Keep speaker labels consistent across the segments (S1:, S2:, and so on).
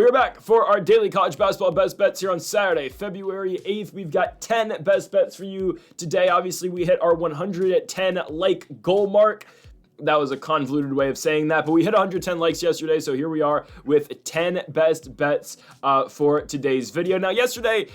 S1: We're back for our daily college basketball best bets here on Saturday, February 8th. We've got 10 best bets for you today. Obviously, we hit our 110 like goal mark. That was a convoluted way of saying that, but we hit 110 likes yesterday, so here we are with 10 best bets for today's video. Now, yesterday,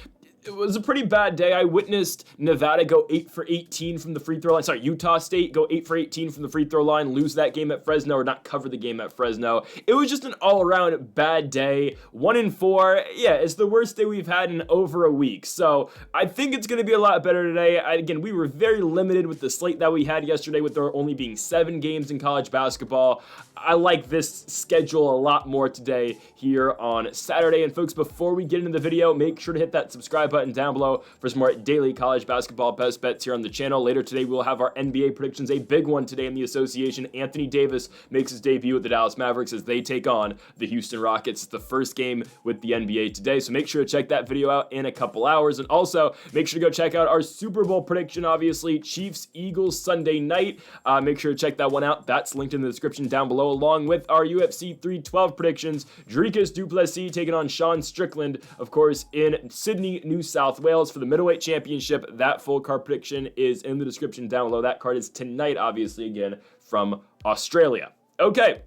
S1: it was a pretty bad day. I witnessed Nevada go 8 for 18 from the free throw line. Sorry, Utah State go 8 for 18 from the free throw line, lose that game at Fresno, or not cover the game at Fresno. It was just an all-around bad day. 1-4. Yeah, it's the worst day we've had in over a week. So I think it's going to be a lot better today. Again, we were very limited with the slate that we had yesterday, with there only being 7 games in college basketball. I like this schedule a lot more today here on Saturday. And folks, before we get into the video, make sure to hit that subscribe button down below for some more daily college basketball best bets here on the channel. Later today, we'll have our NBA predictions, a big one today in the association. Anthony Davis makes his debut with the Dallas Mavericks as they take on the Houston Rockets. It's the first game with the NBA today, so make sure to check that video out in a couple hours. And also, make sure to go check out our Super Bowl prediction, obviously, Chiefs-Eagles Sunday night. Make sure to check that one out. That's linked in the description down below, along with our UFC 312 predictions. Dricus du Plessis taking on Sean Strickland, of course, in Sydney, New South Wales for the middleweight championship. That full card prediction is in the description down below. That card is tonight, obviously, again, from Australia. Okay.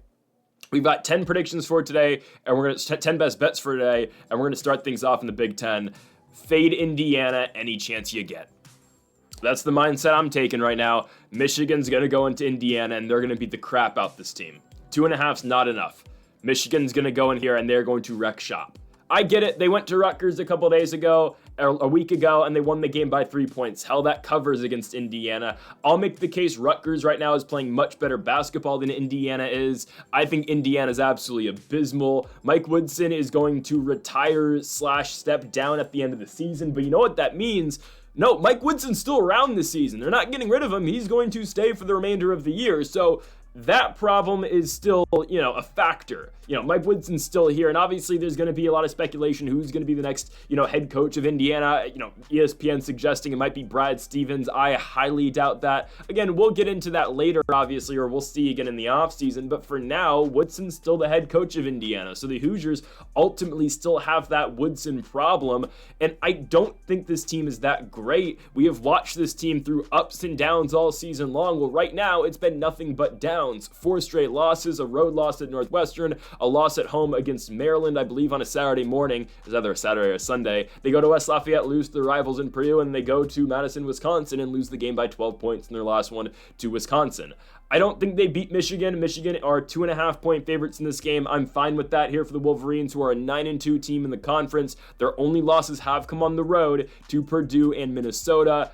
S1: We've got 10 predictions for today, and we're going to 10 best bets for today, and we're going to start things off in the Big Ten. Fade Indiana any chance you get. That's the mindset I'm taking right now. Michigan's going to go into Indiana, and they're going to beat the crap out this team. 2.5's not enough. Michigan's going to go in here, and they're going to wreck shop. I get it. They went to Rutgers a couple days ago, or a week ago, and they won the game by 3 points. Hell, that covers against Indiana. I'll make the case Rutgers right now is playing much better basketball than Indiana is. I think Indiana is absolutely abysmal. Mike Woodson is going to retire/step down at the end of the season, but you know what that means? No, Mike Woodson's still around this season. They're not getting rid of him. He's going to stay for the remainder of the year. So that problem is still, a factor. Mike Woodson's still here, and obviously there's going to be a lot of speculation who's going to be the next, head coach of Indiana. ESPN suggesting it might be Brad Stevens. I highly doubt that. Again, we'll get into that later, obviously, or we'll see again in the offseason, but for now, Woodson's still the head coach of Indiana, so the Hoosiers ultimately still have that Woodson problem, and I don't think this team is that great. We have watched this team through ups and downs all season long. Well, right now, it's been nothing but downs. 4 straight losses, a road loss at Northwestern, a loss at home against Maryland, I believe, on a Saturday morning. It was either a Saturday or a Sunday. They go to West Lafayette, lose to the rivals in Purdue, and they go to Madison, Wisconsin, and lose the game by 12 points in their last one to Wisconsin. I don't think they beat Michigan. Michigan are 2.5-point favorites in this game. I'm fine with that here for the Wolverines, who are a 9-2 team in the conference. Their only losses have come on the road to Purdue and Minnesota.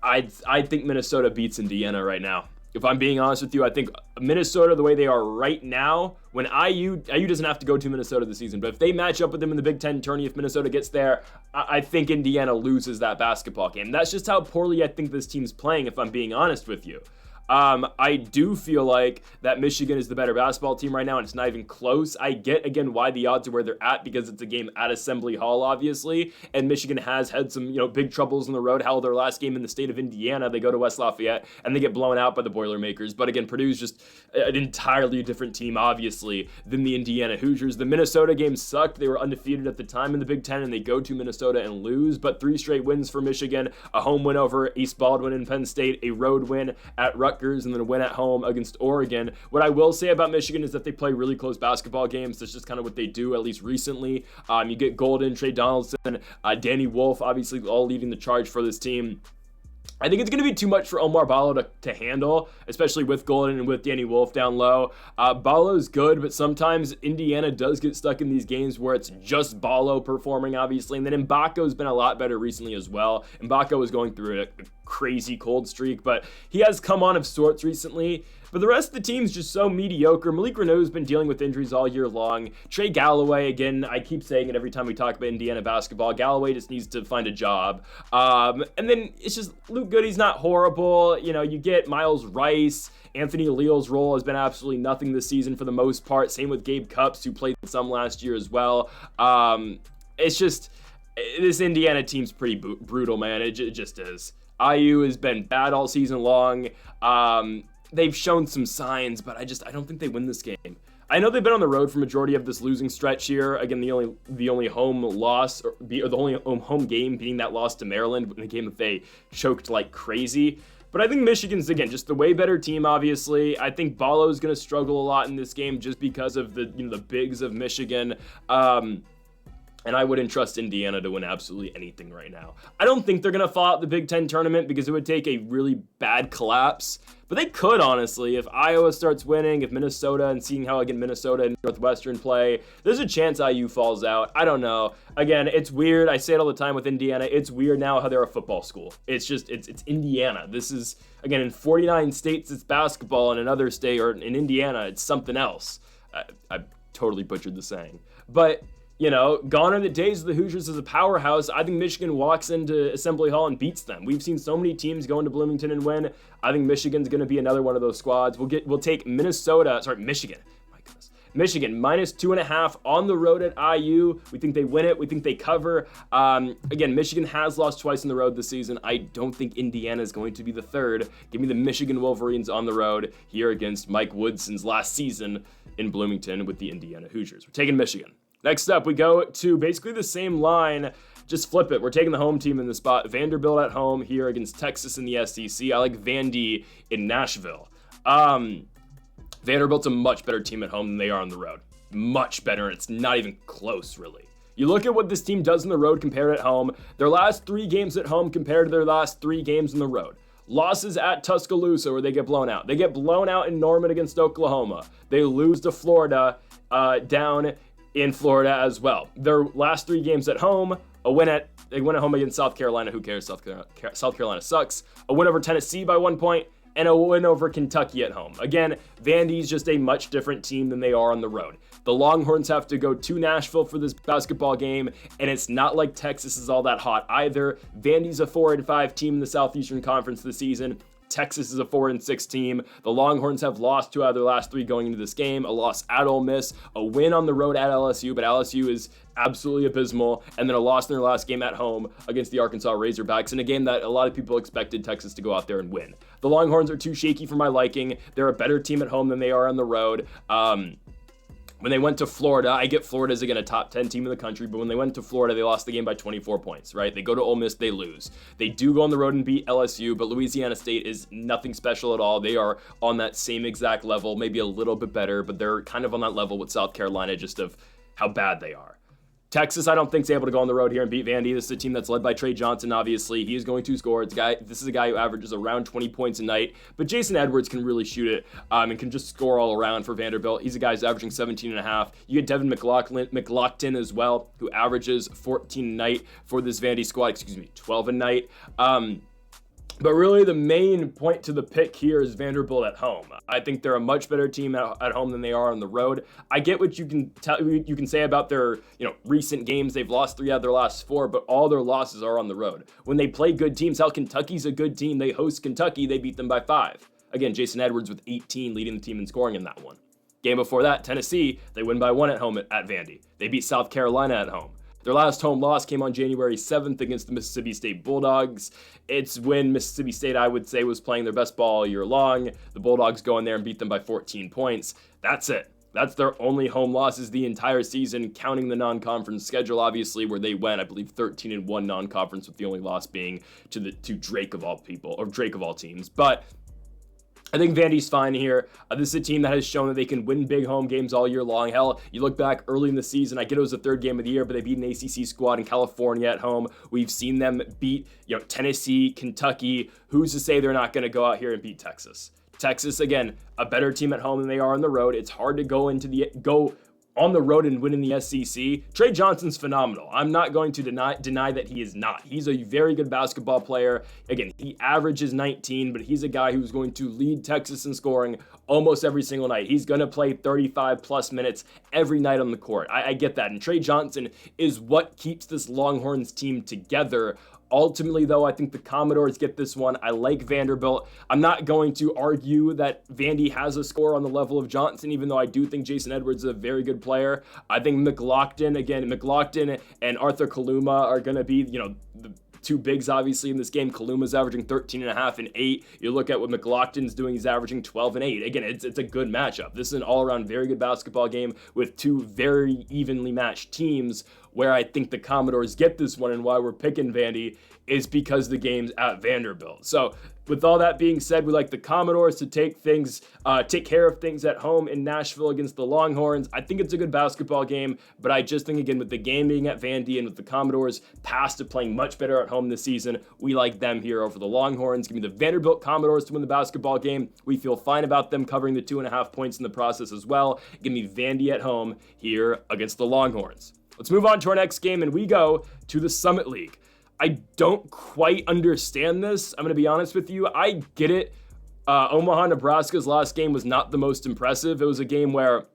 S1: I think Minnesota beats Indiana right now. If I'm being honest with you, I think Minnesota, the way they are right now, when IU doesn't have to go to Minnesota this season, but if they match up with them in the Big Ten tourney, if Minnesota gets there, I think Indiana loses that basketball game. That's just how poorly I think this team's playing, if I'm being honest with you. I do feel like that Michigan is the better basketball team right now, and it's not even close. I get, again, why the odds are where they're at, because it's a game at Assembly Hall, obviously, and Michigan has had some, big troubles on the road. Hell, their last game in the state of Indiana, they go to West Lafayette, and they get blown out by the Boilermakers. But again, Purdue's just an entirely different team, obviously, than the Indiana Hoosiers. The Minnesota game sucked. They were undefeated at the time in the Big Ten, and they go to Minnesota and lose, but 3 straight wins for Michigan, a home win over East Baldwin and Penn State, a road win at Rutgers, and then a win at home against Oregon. What I will say about Michigan is that they play really close basketball games. That's just kind of what they do, at least recently. You get Golden, Trey Donaldson, Danny Wolf, obviously all leading the charge for this team. I think it's going to be too much for Omar Ballo to handle, especially with Golden and with Danny Wolf down low. Ballo's good, but sometimes Indiana does get stuck in these games where it's just Ballo performing, obviously. And then Mbako's been a lot better recently as well. Mbako was going through a crazy cold streak, but he has come on of sorts recently. But the rest of the team's just so mediocre. Malik Reneau's been dealing with injuries all year long. Trey Galloway, again, I keep saying it every time we talk about Indiana basketball. Galloway just needs to find a job. And then it's just Luke Goody's not horrible. You get Miles Rice. Anthony Leal's role has been absolutely nothing this season for the most part. Same with Gabe Cupps, who played some last year as well. It's just, this Indiana team's pretty brutal, man. It just is. IU has been bad all season long. They've shown some signs, but I don't think they win this game. I know they've been on the road for majority of this losing stretch here. Again, the only home loss, or the only home game being that loss to Maryland in a game that they choked like crazy. But I think Michigan's, again, just the way better team, obviously. I think Ballo's going to struggle a lot in this game just because of the bigs of Michigan. And I wouldn't trust Indiana to win absolutely anything right now. I don't think they're going to fall out the Big Ten tournament because it would take a really bad collapse. But they could, honestly. If Iowa starts winning, if Minnesota, and seeing how, again, Minnesota and Northwestern play, there's a chance IU falls out. I don't know. Again, it's weird. I say it all the time with Indiana. It's weird now how they're a football school. It's just, it's Indiana. This is, again, in 49 states, it's basketball. In another state, or in Indiana, it's something else. I totally butchered the saying. But gone are the days of the Hoosiers as a powerhouse. I think Michigan walks into Assembly Hall and beats them. We've seen so many teams go into Bloomington and win. I think Michigan's going to be another one of those squads. We'll take Michigan. My goodness. Michigan -2.5 on the road at IU. We think they win it. We think they cover. Again, Michigan has lost twice on the road this season. I don't think Indiana is going to be the third. Give me the Michigan Wolverines on the road here against Mike Woodson's last season in Bloomington with the Indiana Hoosiers. We're taking Michigan. Next up, we go to basically the same line, just flip it. We're taking the home team in the spot. Vanderbilt at home here against Texas in the SEC. I like Vandy in Nashville. Vanderbilt's a much better team at home than they are on the road. Much better, and it's not even close, really. You look at what this team does on the road compared at home. Their last 3 games at home compared to their last 3 games on the road. Losses at Tuscaloosa where they get blown out. They get blown out in Norman against Oklahoma. They lose to Florida down in Florida as well. Their last 3 games at home, they win at home against South Carolina. Who cares? South Carolina sucks. A win over Tennessee by 1 point, and a win over Kentucky at home. Again, Vandy's just a much different team than they are on the road. The Longhorns have to go to Nashville for this basketball game, and it's not like Texas is all that hot either. Vandy's a 4-5 team in the Southeastern Conference this season. Texas is a 4-6 team. The Longhorns have lost 2 out of their last 3 going into this game. A loss at Ole Miss, a win on the road at LSU, but LSU is absolutely abysmal, and then a loss in their last game at home against the Arkansas Razorbacks in a game that a lot of people expected Texas to go out there and win. The Longhorns are too shaky for my liking. They're a better team at home than they are on the road. When they went to Florida, I get Florida's again a top 10 team in the country, but when they went to Florida, they lost the game by 24 points, right? They go to Ole Miss, they lose. They do go on the road and beat LSU, but Louisiana State is nothing special at all. They are on that same exact level, maybe a little bit better, but they're kind of on that level with South Carolina just of how bad they are. Texas, I don't think is able to go on the road here and beat Vandy. This is a team that's led by Trey Johnson, obviously. He is going to score. This is a guy who averages around 20 points a night, but Jason Edwards can really shoot it and can just score all around for Vanderbilt. He's a guy who's averaging 17.5. You get Devin McLaughlin as well, who averages 14 a night for this Vandy squad. 12 a night. But really, the main point to the pick here is Vanderbilt at home. I think they're a much better team at home than they are on the road. I get what you can say about their recent games. They've lost 3 out of their last 4, but all their losses are on the road. When they play good teams, hell, Kentucky's a good team. They host Kentucky. They beat them by 5. Again, Jason Edwards with 18 leading the team in scoring in that one. Game before that, Tennessee, they win by 1 at home at Vandy. They beat South Carolina at home. Their last home loss came on January 7th against the Mississippi State Bulldogs. It's when Mississippi State, I would say, was playing their best ball all year long. The Bulldogs go in there and beat them by 14 points. That's it. That's their only home losses the entire season, counting the non-conference schedule, obviously, where they went, I believe, 13-1 non-conference, with the only loss being to Drake of all people, or Drake of all teams. But I think Vandy's fine here. This is a team that has shown that they can win big home games all year long. Hell, you look back early in the season, I get it was the 3rd game of the year, but they beat an ACC squad in California at home. We've seen them beat Tennessee, Kentucky. Who's to say they're not going to go out here and beat Texas? Texas, again, a better team at home than they are on the road. It's hard to go on the road and win in the SEC. Trey Johnson's phenomenal. I'm not going to deny that he is not. He's a very good basketball player. Again, he averages 19, but he's a guy who's going to lead Texas in scoring almost every single night. He's going to play 35 plus minutes every night on the court. I get that. And Trey Johnson is what keeps this Longhorns team together Ultimately, though, I think the Commodores get this one. I like Vanderbilt. I'm not going to argue that Vandy has a score on the level of Johnson, even though I do think Jason Edwards is a very good player. I think McLaughlin and Arthur Kaluma are going to be, the two bigs, obviously, in this game. Kaluma's averaging 13.5 and 8. You look at what McLaughlin's doing, he's averaging 12 and 8. Again, it's a good matchup. This is an all-around very good basketball game with two very evenly matched teams. Where I think the Commodores get this one and why we're picking Vandy is because the game's at Vanderbilt. So with all that being said, we like the Commodores to take care of things at home in Nashville against the Longhorns. I think it's a good basketball game, but I just think, again, with the game being at Vandy and with the Commodores past to playing much better at home this season, we like them here over the Longhorns. Give me the Vanderbilt Commodores to win the basketball game. We feel fine about them covering the 2.5 points in the process as well. Give me Vandy at home here against the Longhorns. Let's move on to our next game, and we go to the Summit League. I don't quite understand this. I'm going to be honest with you. I get it. Omaha, Nebraska's last game was not the most impressive. It was a game where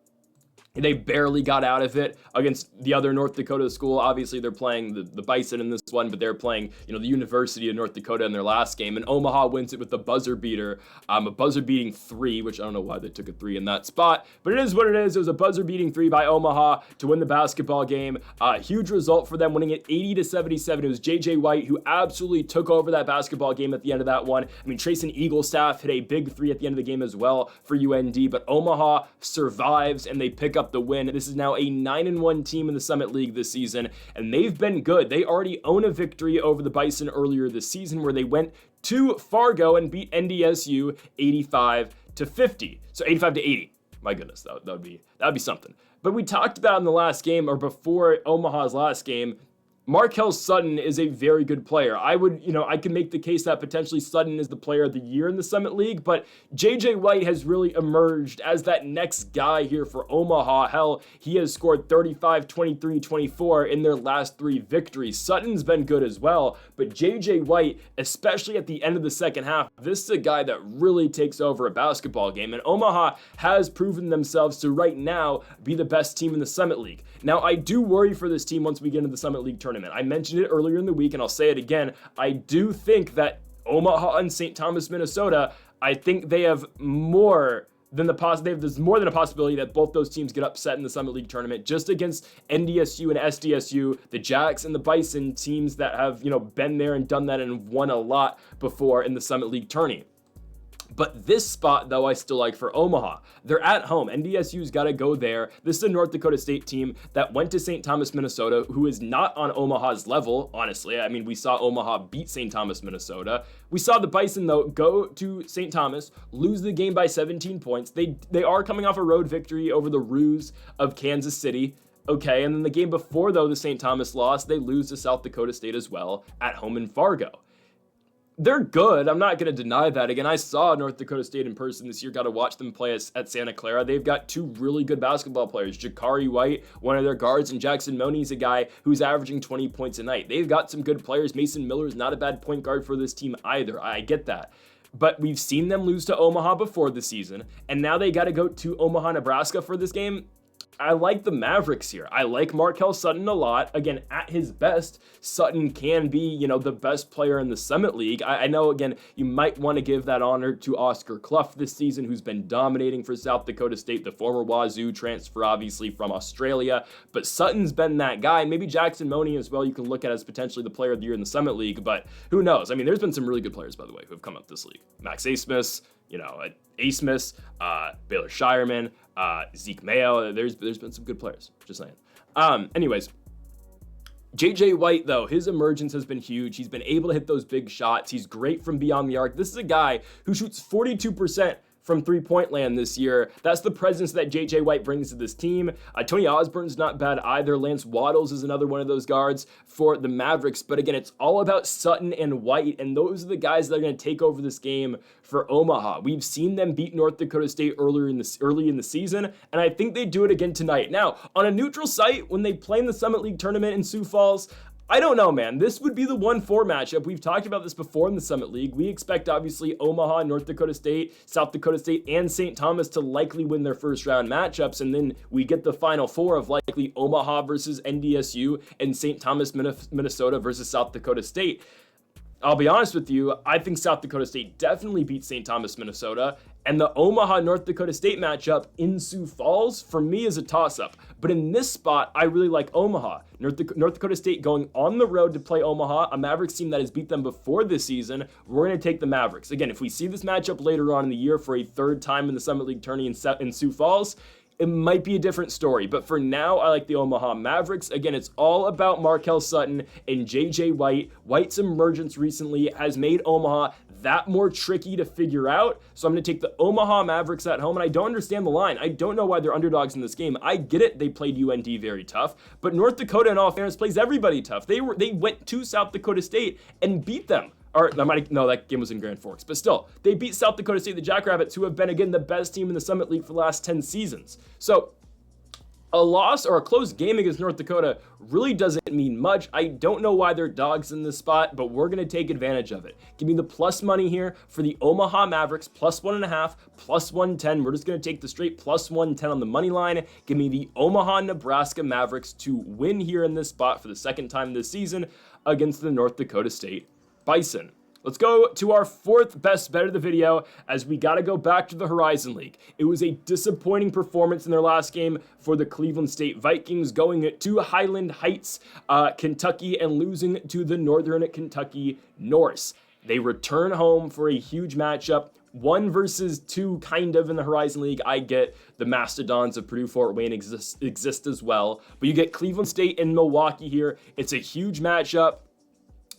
S1: they barely got out of it against the other North Dakota school. Obviously, they're playing the Bison in this one, but they're playing, the University of North Dakota in their last game. And Omaha wins it with the buzzer beater, a buzzer-beating 3, which I don't know why they took a 3 in that spot, but it is what it is. It was a buzzer-beating 3 by Omaha to win the basketball game. Huge result for them, winning it 80-77. It was J.J. White who absolutely took over that basketball game at the end of that one. I mean, Trayson Eaglestaff hit a big 3 at the end of the game as well for UND, but Omaha survives and they pick up the win. This is now a 9-1 team in the Summit League this season, and they've been good. They already own a victory over the Bison earlier this season where they went to Fargo and beat NDSU 85-50. So 85-80. My goodness, that would be something. But we talked about in the last game, or before Omaha's last game, Markel Sutton is a very good player. I can make the case that potentially Sutton is the player of the year in the Summit League, but J.J. White has really emerged as that next guy here for Omaha. Hell, he has scored 35, 23, 24 in their last 3 victories. Sutton's been good as well, but J.J. White, especially at the end of the second half, this is a guy that really takes over a basketball game, and Omaha has proven themselves to right now be the best team in the Summit League. Now, I do worry for this team once we get into the Summit League tournament. I mentioned it earlier in the week, and I'll say it again. I do think that Omaha and St. Thomas, Minnesota, I think they have more than there's more than a possibility that both those teams get upset in the Summit League tournament just against NDSU and SDSU, the Jacks and the Bison, teams that have, been there and done that and won a lot before in the Summit League tourney. But this spot, though, I still like for Omaha. They're at home. NDSU's got to go there. This is a North Dakota State team that went to St. Thomas, Minnesota, who is not on Omaha's level, honestly. I mean, we saw Omaha beat St. Thomas, Minnesota. We saw the Bison, though, go to St. Thomas, lose the game by 17 points. They are coming off a road victory over the Roos of Kansas City. Okay, and then the game before, though, the St. Thomas loss, they lose to South Dakota State as well at home in Fargo. They're good. I'm not going to deny that. Again, I saw North Dakota State in person this year. Got to watch them play at Santa Clara. They've got 2 really good basketball players. Jakari White, one of their guards, and Jackson Money's a guy who's averaging 20 points a night. They've got some good players. Mason Miller's not a bad point guard for this team either. I get that. But we've seen them lose to Omaha before the season, and now they got to go to Omaha, Nebraska for this game. I like the Mavericks here. I like Markel Sutton a lot. Again, at his best, Sutton can be, the best player in the Summit League. I know, again, you might want to give that honor to Oscar Clough this season, who's been dominating for South Dakota State, the former Wazoo transfer, obviously, from Australia. But Sutton's been that guy. Maybe Jackson Money as well, you can look at as potentially the player of the year in the Summit League, but who knows? I mean, there's been some really good players, by the way, who have come up this league. Max Asmus, Asmus, Baylor Shireman, Zeke Mayo. There's been some good players. Just saying. Anyways, J.J. White, though, his emergence has been huge. He's been able to hit those big shots. He's great from beyond the arc. This is a guy who shoots 42% from three-point land this year. That's the presence that J.J. White brings to this team. Tony Osborne's not bad either. Lance Waddles is another one of those guards for the Mavericks. But again, it's all about Sutton and White, and those are the guys that are going to take over this game for Omaha. We've seen them beat North Dakota State early in the season, and I think they do it again tonight. Now, on a neutral site, when they play in the Summit League tournament in Sioux Falls, I don't know, man. This would be the 1-4 matchup. We've talked about this before in the Summit League. We expect, obviously, Omaha, North Dakota State, South Dakota State, and St. Thomas to likely win their first-round matchups, and then we get the Final Four of likely Omaha versus NDSU and St. Thomas, Minnesota versus South Dakota State. I'll be honest with you, I think South Dakota State definitely beat St. Thomas, Minnesota, and the Omaha, North Dakota State matchup in Sioux Falls, for me, is a toss-up. But in this spot, I really like Omaha. North Dakota State going on the road to play Omaha, a Mavericks team that has beat them before this season. We're going to take the Mavericks. Again, if we see this matchup later on in the year for a third time in the Summit League tourney in Sioux Falls, it might be a different story, but for now, I like the Omaha Mavericks. Again, it's all about Markel Sutton and JJ White. White's emergence recently has made Omaha that more tricky to figure out, so I'm going to take the Omaha Mavericks at home, and I don't understand the line. I don't know why they're underdogs in this game. I get it, they played UND very tough, but North Dakota, in all fairness, plays everybody tough. They went to South Dakota State and beat them. Or, that game was in Grand Forks. But still, they beat South Dakota State, the Jackrabbits, who have been, again, the best team in the Summit League for the last 10 seasons. So, a loss or a close game against North Dakota really doesn't mean much. I don't know why they're dogs in this spot, but we're going to take advantage of it. Give me the plus money here for the Omaha Mavericks, plus 1.5, plus 110. We're just going to take the straight plus 110 on the money line. Give me the Omaha, Nebraska Mavericks to win here in this spot for the second time this season against the North Dakota State Bison. Let's go to our fourth best bet of the video, as we got to go back to the Horizon League. It was a disappointing performance in their last game for the Cleveland State Vikings, going to Highland Heights, Kentucky, and losing to the Northern Kentucky Norse. They return home for a huge matchup. 1 versus 2 kind of in the Horizon League. I get the Mastodons of Purdue-Fort Wayne exist as well, but you get Cleveland State and Milwaukee here. It's a huge matchup.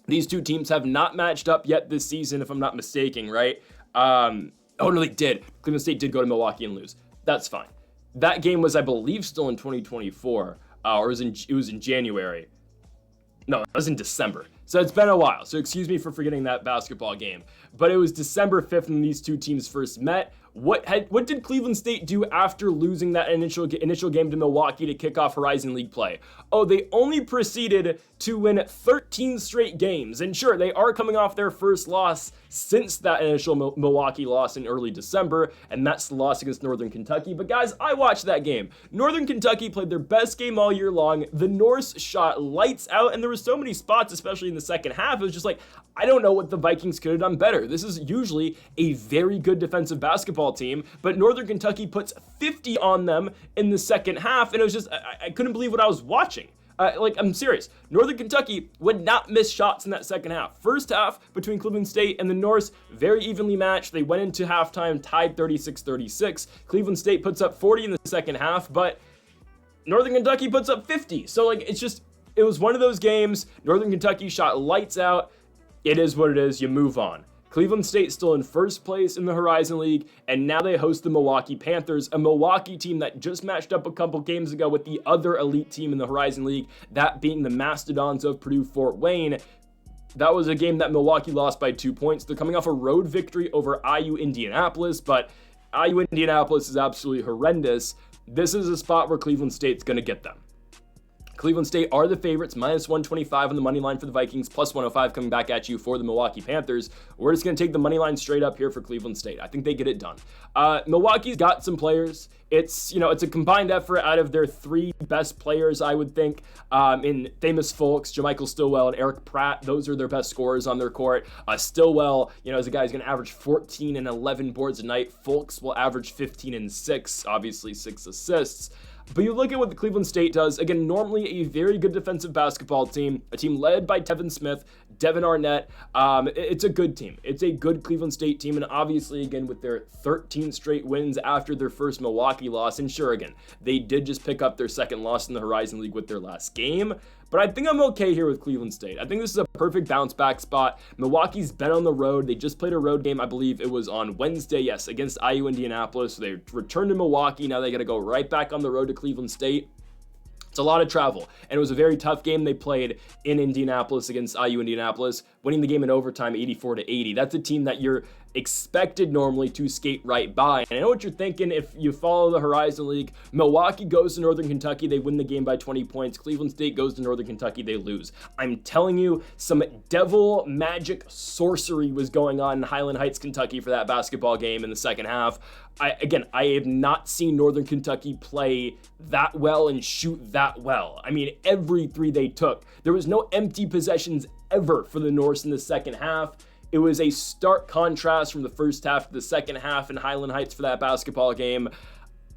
S1: These two teams have not matched up yet this season, if I'm not mistaken, right? Oh, no, they did. Cleveland State did go to Milwaukee and lose. That's fine. That game was, I believe, still in 2024, or it was in January. No, it was in December. So it's been a while. So excuse me for forgetting that basketball game. But it was December 5th when these two teams first met. What did Cleveland State do after losing that initial game to Milwaukee to kick off Horizon League play? Oh, they only proceeded to win 13 straight games. And sure, they are coming off their first loss since that initial Milwaukee loss in early December, and that's the loss against Northern Kentucky. But guys, I watched that game. Northern Kentucky played their best game all year long. The Norse shot lights out, and there were so many spots, especially in the second half. It was just like, I don't know what the Vikings could have done better. This is usually a very good defensive basketball team, but Northern Kentucky puts 50 on them in the second half, and it was just, I couldn't believe what I was watching. I'm serious. Northern Kentucky would not miss shots in that second half. First half between Cleveland State and the Norse, very evenly matched. They went into halftime tied 36-36. Cleveland State puts up 40 in the second half, but Northern Kentucky puts up 50. So it was one of those games. Northern Kentucky shot lights out. It is what it is. You move on. Cleveland State still in first place in the Horizon League, and now they host the Milwaukee Panthers, a Milwaukee team that just matched up a couple games ago with the other elite team in the Horizon League, that being the Mastodons of Purdue-Fort Wayne. That was a game that Milwaukee lost by 2 points. They're coming off a road victory over IU Indianapolis, but IU Indianapolis is absolutely horrendous. This is a spot where Cleveland State's going to get them. Cleveland State are the favorites, minus 125 on the money line for the Vikings, plus 105 coming back at you for the Milwaukee Panthers. We're just going to take the money line straight up here for Cleveland State. I think they get it done. Milwaukee's got some players. It's a combined effort out of their 3 best players, I would think, in Famous Folks, JaMychal Stillwell, and Eric Pratt. Those are their best scorers on their court. Stillwell, is a guy who's going to average 14 and 11 boards a night. Folks will average 15 and 6, obviously 6 assists. But you look at what the Cleveland State does, again, normally a very good defensive basketball team, a team led by Tevin Smith, Devin Arnett. It's a good team. It's a good Cleveland State team, and obviously, again, with their 13 straight wins after their first Milwaukee loss, and sure, again, they did just pick up their second loss in the Horizon League with their last game, but I think I'm okay here with Cleveland State. I think this is a perfect bounce back spot. Milwaukee's been on the road. They just played a road game, I believe it was on Wednesday, yes, against IU Indianapolis. So they returned to Milwaukee. Now they got to go right back on the road to Cleveland State. It's a lot of travel, and it was a very tough game they played in Indianapolis against IU Indianapolis, winning the game in overtime 84-80. That's a team that you're expected normally to skate right by. And I know what you're thinking. If you follow the Horizon League, Milwaukee goes to Northern Kentucky, they win the game by 20 points. Cleveland State goes to Northern Kentucky, they lose. I'm telling you, some devil magic sorcery was going on in Highland Heights, Kentucky for that basketball game in the second half. I have not seen Northern Kentucky play that well and shoot that well. I mean, every three they took, there was no empty possessions ever for the Norse in the second half. It was a stark contrast from the first half to the second half in Highland Heights for that basketball game.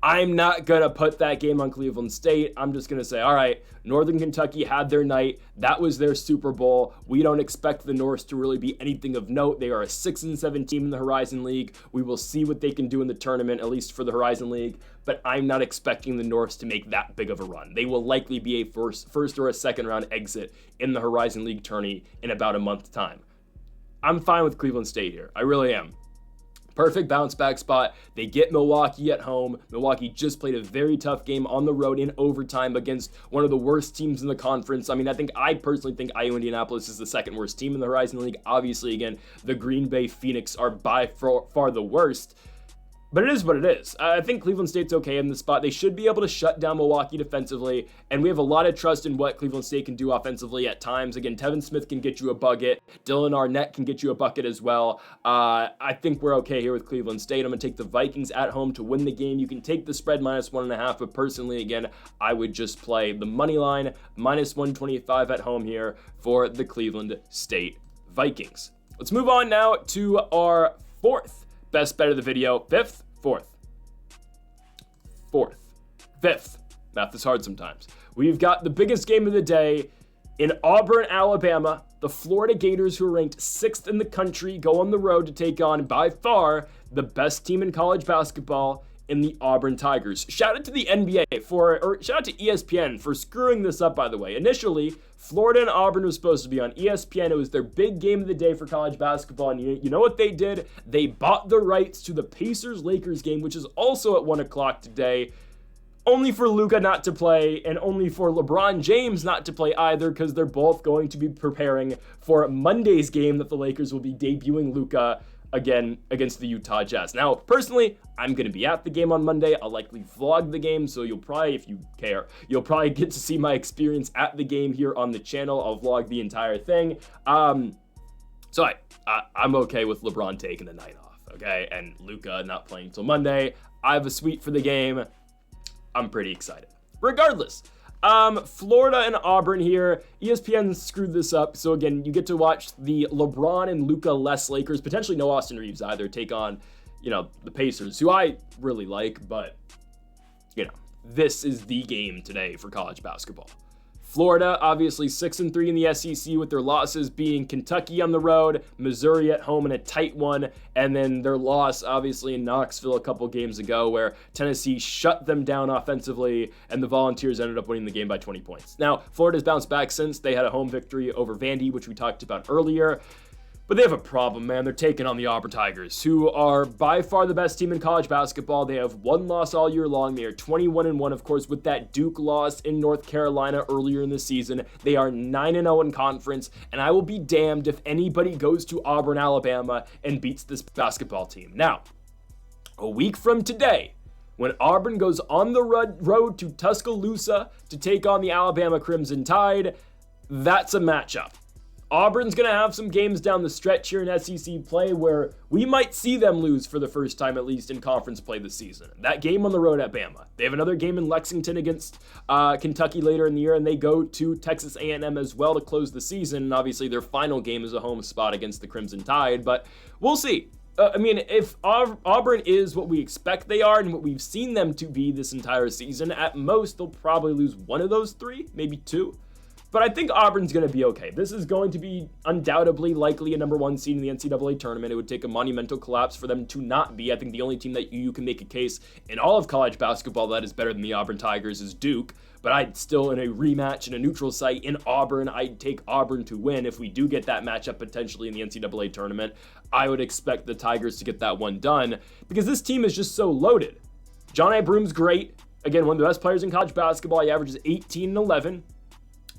S1: I'm not going to put that game on Cleveland State. I'm just going to say, all right, Northern Kentucky had their night. That was their Super Bowl. We don't expect the Norse to really be anything of note. They are a 6-7 team in the Horizon League. We will see what they can do in the tournament, at least for the Horizon League. But I'm not expecting the Norse to make that big of a run. They will likely be a first or a second round exit in the Horizon League tourney in about a month's time. I'm fine with Cleveland State here. I really am. Perfect bounce back spot. They get Milwaukee at home. Milwaukee just played a very tough game on the road in overtime against one of the worst teams in the conference. I mean, I personally think IU Indianapolis is the second worst team in the Horizon League. Obviously, again, the Green Bay Phoenix are by far the worst. But it is what it is. I think Cleveland State's okay in this spot. They should be able to shut down Milwaukee defensively, and we have a lot of trust in what Cleveland State can do offensively at times. Again, Tevin Smith can get you a bucket. Dylan Arnett can get you a bucket as well. I think we're okay here with Cleveland State. I'm going to take the Vikings at home to win the game. You can take the spread -1.5, but personally, again, I would just play the money line, -125 at home here for the Cleveland State Vikings. Let's move on now to our fourth best bet of the video. Fifth. Math is hard sometimes. We've got the biggest game of the day in Auburn, Alabama. The Florida Gators, who are ranked 6th in the country, go on the road to take on, by far, the best team in college basketball in the Auburn Tigers. Shout out to the NBA shout out to ESPN for screwing this up, by the way. Initially, Florida and Auburn was supposed to be on ESPN. It was their big game of the day for college basketball. And you know what they did? They bought the rights to the Pacers-Lakers game, which is also at 1 o'clock today, only for Luka not to play and only for LeBron James not to play either, because they're both going to be preparing for Monday's game that the Lakers will be debuting Luka again against the Utah Jazz. Now, personally, I'm going to be at the game on Monday. I'll likely vlog the game, so you'll probably, if you care, you'll probably get to see my experience at the game here on the channel. I'll vlog the entire thing. So I'm okay with LeBron taking the night off, okay? And Luka not playing until Monday. I have a suite for the game. I'm pretty excited. Regardless, Florida and Auburn here. ESPN screwed this up. So again, you get to watch the LeBron and Luka-less Lakers, potentially no Austin Reeves either, take on, the Pacers, who I really like, but, this is the game today for college basketball. Florida, obviously 6-3 in the SEC, with their losses being Kentucky on the road, Missouri at home in a tight one, and then their loss, obviously, in Knoxville a couple games ago, where Tennessee shut them down offensively, and the Volunteers ended up winning the game by 20 points. Now, Florida's bounced back since. They had a home victory over Vandy, which we talked about earlier. But they have a problem, man. They're taking on the Auburn Tigers, who are by far the best team in college basketball. They have one loss all year long. They are 21-1, of course, with that Duke loss in North Carolina earlier in the season. They are 9-0 in conference, and I will be damned if anybody goes to Auburn, Alabama, and beats this basketball team. Now, a week from today, when Auburn goes on the road to Tuscaloosa to take on the Alabama Crimson Tide, that's a matchup. Auburn's going to have some games down the stretch here in SEC play where we might see them lose for the first time, at least in conference play this season. That game on the road at Bama. They have another game in Lexington against Kentucky later in the year, and they go to Texas A&M as well to close the season. And obviously, their final game is a home spot against the Crimson Tide, but we'll see. If Auburn is what we expect they are and what we've seen them to be this entire season, at most, they'll probably lose one of those three, maybe two. But I think Auburn's going to be okay. This is going to be undoubtedly likely a number one seed in the NCAA tournament. It would take a monumental collapse for them to not be. I think the only team that you can make a case in all of college basketball that is better than the Auburn Tigers is Duke. But I'd still, in a rematch in a neutral site in Auburn, I'd take Auburn to win. If we do get that matchup potentially in the NCAA tournament, I would expect the Tigers to get that one done because this team is just so loaded. John Broom's great. Again, one of the best players in college basketball. He averages 18 and 11.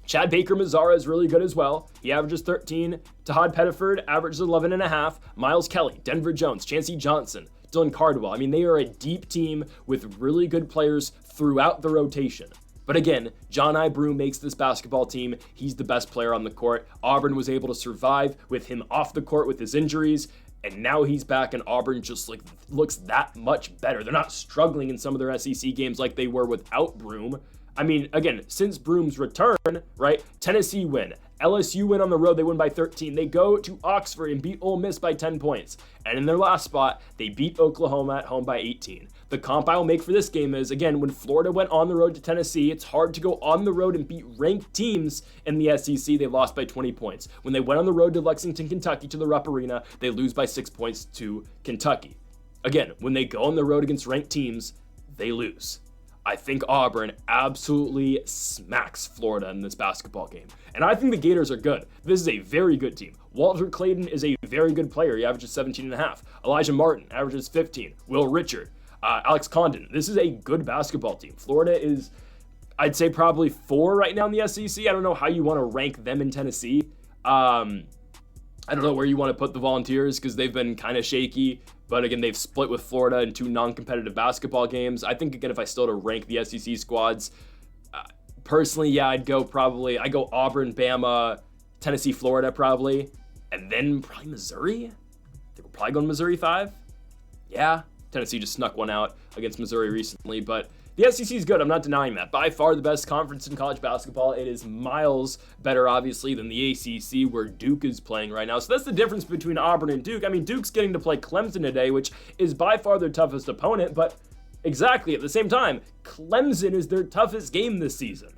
S1: Chad Baker-Mazara is really good as well. He averages 13. Tahad Pettiford averages 11.5. Miles Kelly, Denver Jones, Chancey Johnson, Dylan Cardwell. They are a deep team with really good players throughout the rotation. But again, John Broom makes this basketball team. He's the best player on the court. Auburn was able to survive with him off the court with his injuries. And now he's back, and Auburn just looks that much better. They're not struggling in some of their SEC games like they were without Broom. I mean, again, since Broom's return, right, Tennessee win. LSU win on the road, they win by 13. They go to Oxford and beat Ole Miss by 10 points. And in their last spot, they beat Oklahoma at home by 18. The comp I'll make for this game is, again, when Florida went on the road to Tennessee, it's hard to go on the road and beat ranked teams in the SEC. They lost by 20 points. When they went on the road to Lexington, Kentucky, to the Rupp Arena, they lose by 6 points to Kentucky. Again, when they go on the road against ranked teams, they lose. I think Auburn absolutely smacks Florida in this basketball game. And I think the Gators are good. This is a very good team. Walter Clayton is a very good player. He averages 17.5. Elijah Martin averages 15. Will Richard, Alex Condon. This is a good basketball team. Florida is, I'd say, probably 4 right now in the SEC. I don't know how you want to rank them in Tennessee. I don't know where you want to put the Volunteers because they've been kind of shaky. But again, they've split with Florida in 2 non-competitive basketball games. I think, again, if I still to rank the SEC squads, personally, yeah, I go Auburn, Bama, Tennessee, Florida probably. And then probably Missouri? I think we're probably going Missouri 5. Yeah, Tennessee just snuck one out against Missouri recently. But the SEC is good. I'm not denying that. By far the best conference in college basketball. It is miles better, obviously, than the ACC, where Duke is playing right now. So that's the difference between Auburn and Duke. I mean, Duke's getting to play Clemson today, which is by far their toughest opponent. But exactly at the same time, Clemson is their toughest game this season.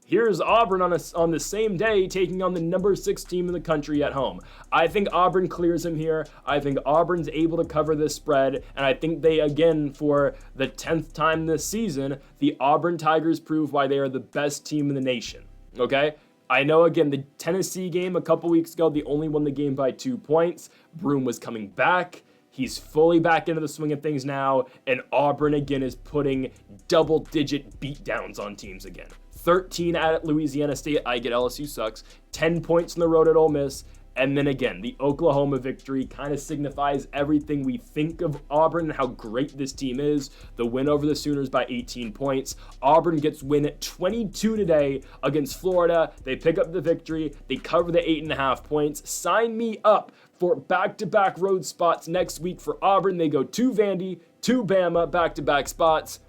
S1: Here's Auburn on the same day taking on the number 6 team in the country at home. I think Auburn clears him here. I think Auburn's able to cover this spread. And I think they, again, for the 10th time this season, the Auburn Tigers prove why they are the best team in the nation. Okay? I know, again, the Tennessee game a couple weeks ago, they only won the game by 2 points. Broom was coming back. He's fully back into the swing of things now. And Auburn, again, is putting double-digit beatdowns on teams again. 13 at Louisiana State. I get LSU sucks. 10 points on the road at Ole Miss. And then again, the Oklahoma victory kind of signifies everything we think of Auburn and how great this team is. The win over the Sooners by 18 points. Auburn gets win at 22 today against Florida. They pick up the victory. They cover the 8.5 points. Sign me up for back-to-back road spots next week for Auburn. They go to Vandy, to Bama, back-to-back spots.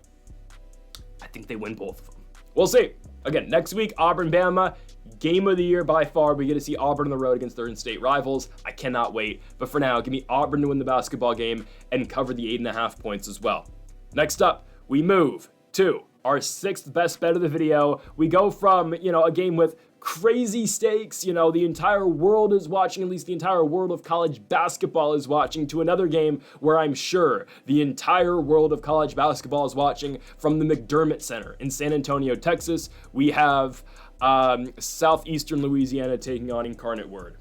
S1: I think they win both of them. We'll see. Again, next week, Auburn, Bama, game of the year by far. We get to see Auburn on the road against their in-state rivals. I cannot wait. But for now, give me Auburn to win the basketball game and cover the 8.5 points as well. Next up, we move to our 6th best bet of the video. We go from, a game with crazy stakes, the entire world is watching, at least the entire world of college basketball is watching, to another game where I'm sure the entire world of college basketball is watching, from the McDermott Center in San Antonio, Texas. We have Southeastern Louisiana taking on Incarnate Word.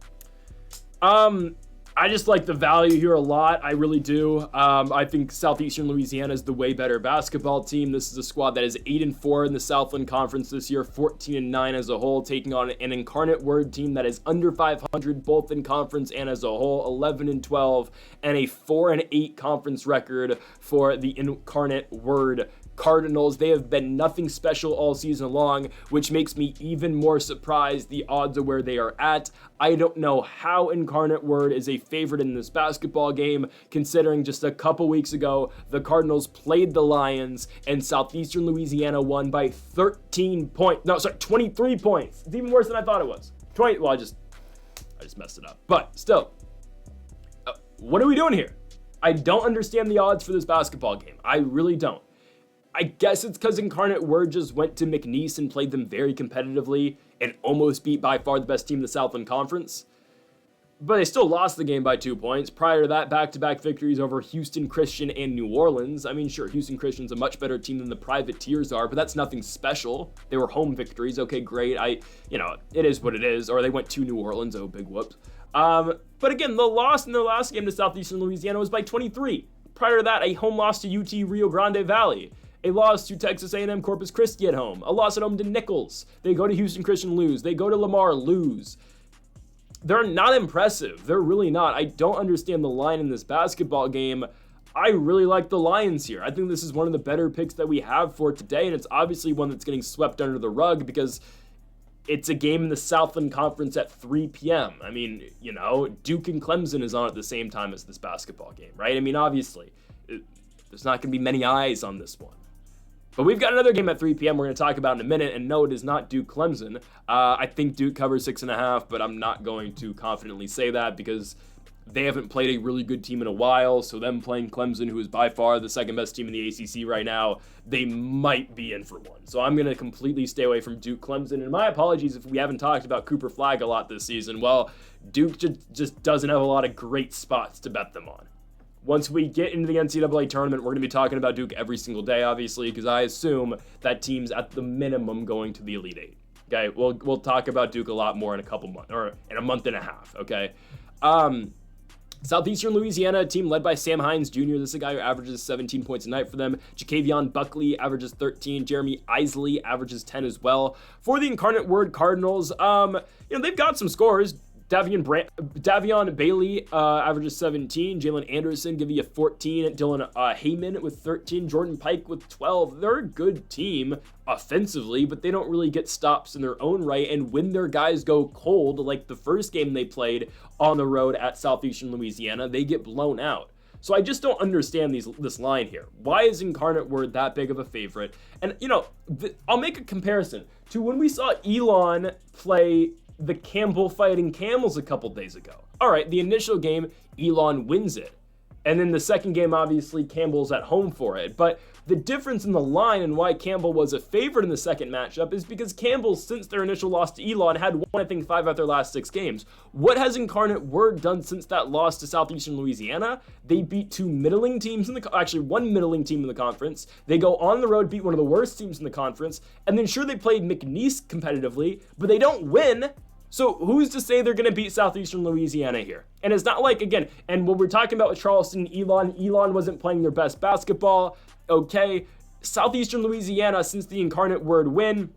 S1: I just like the value here a lot. I really do. I think Southeastern Louisiana is the way better basketball team. This is a squad that is 8-4 in the Southland Conference this year, 14-9 as a whole, taking on an Incarnate Word team that is under 500 both in conference and as a whole, 11-12, and a 4-8 conference record for the Incarnate Word Cardinals. They have been nothing special all season long, which makes me even more surprised the odds of where they are at. I don't know how Incarnate Word is a favorite in this basketball game, considering just a couple weeks ago, the Cardinals played the Lions and Southeastern Louisiana won by 23 points. It's even worse than I thought it was. I just messed it up. But still, what are we doing here? I don't understand the odds for this basketball game. I really don't. I guess it's because Incarnate Word just went to McNeese and played them very competitively and almost beat by far the best team in the Southland Conference. But they still lost the game by 2 points. Prior to that, back-to-back victories over Houston Christian and New Orleans. I mean, sure, Houston Christian's a much better team than the Privateers are, but that's nothing special. They were home victories. Okay, great. It is what it is. Or they went to New Orleans. Oh, big whoops. But again, the loss in their last game to Southeastern Louisiana was by 23. Prior to that, a home loss to UT Rio Grande Valley. A loss to Texas A&M Corpus Christi at home. A loss at home to Nichols. They go to Houston Christian, lose. They go to Lamar, lose. They're not impressive. They're really not. I don't understand the line in this basketball game. I really like the Lions here. I think this is one of the better picks that we have for today, and it's obviously one that's getting swept under the rug because it's a game in the Southland Conference at 3 p.m. I mean, Duke and Clemson is on at the same time as this basketball game, right? I mean, obviously, there's not going to be many eyes on this one. But we've got another game at 3 p.m. we're going to talk about in a minute, and no, it is not Duke-Clemson. I think Duke covers 6.5, but I'm not going to confidently say that because they haven't played a really good team in a while, so them playing Clemson, who is by far the second best team in the ACC right now, they might be in for one. So I'm going to completely stay away from Duke-Clemson, and my apologies if we haven't talked about Cooper Flagg a lot this season. Well, Duke just doesn't have a lot of great spots to bet them on. Once we get into the NCAA tournament, we're going to be talking about Duke every single day, obviously, because I assume that team's at the minimum going to the Elite Eight. Okay, we'll talk about Duke a lot more in a couple months, or in a month and a half, okay? Southeastern Louisiana, a team led by Sam Hines Jr. This is a guy who averages 17 points a night for them. Jacavion Buckley averages 13. Jeremy Isley averages 10 as well. For the Incarnate Word Cardinals, they've got some scores. Davion Bailey averages 17. Jalen Anderson give you 14. Dylan Heyman with 13. Jordan Pike with 12. They're a good team offensively, but they don't really get stops in their own right. And when their guys go cold, like the first game they played on the road at Southeastern Louisiana, they get blown out. So I just don't understand this line here. Why is Incarnate Word that big of a favorite? And, I'll make a comparison to when we saw Elon play the Campbell Fighting Camels a couple days ago. All right, the initial game, Elon wins it. And then the second game, obviously, Campbell's at home for it. But the difference in the line and why Campbell was a favorite in the second matchup is because Campbell, since their initial loss to Elon, had won, I think, 5 out of their last 6 games. What has Incarnate Word done since that loss to Southeastern Louisiana? They beat 2 middling teams actually 1 middling team in the conference. They go on the road, beat one of the worst teams in the conference. And then sure, they played McNeese competitively, but they don't win. So who's to say they're going to beat Southeastern Louisiana here? And it's not like, again, and what we're talking about with Charleston, Elon wasn't playing their best basketball. Okay, Southeastern Louisiana, since the Incarnate Word win,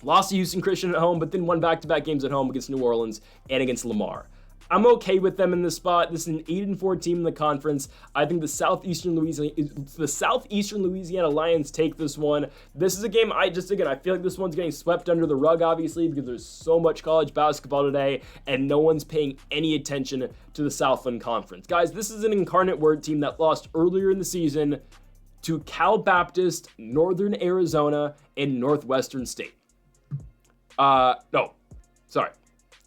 S1: lost to Houston Christian at home, but then won back-to-back games at home against New Orleans and against Lamar. I'm okay with them in this spot. This is an 8-4 team in the conference. I think the Southeastern Louisiana Lions take this one. This is a game I feel like this one's getting swept under the rug, obviously, because there's so much college basketball today, and no one's paying any attention to the Southland Conference. Guys, this is an Incarnate Word team that lost earlier in the season to Cal Baptist, Northern Arizona, and Northwestern State.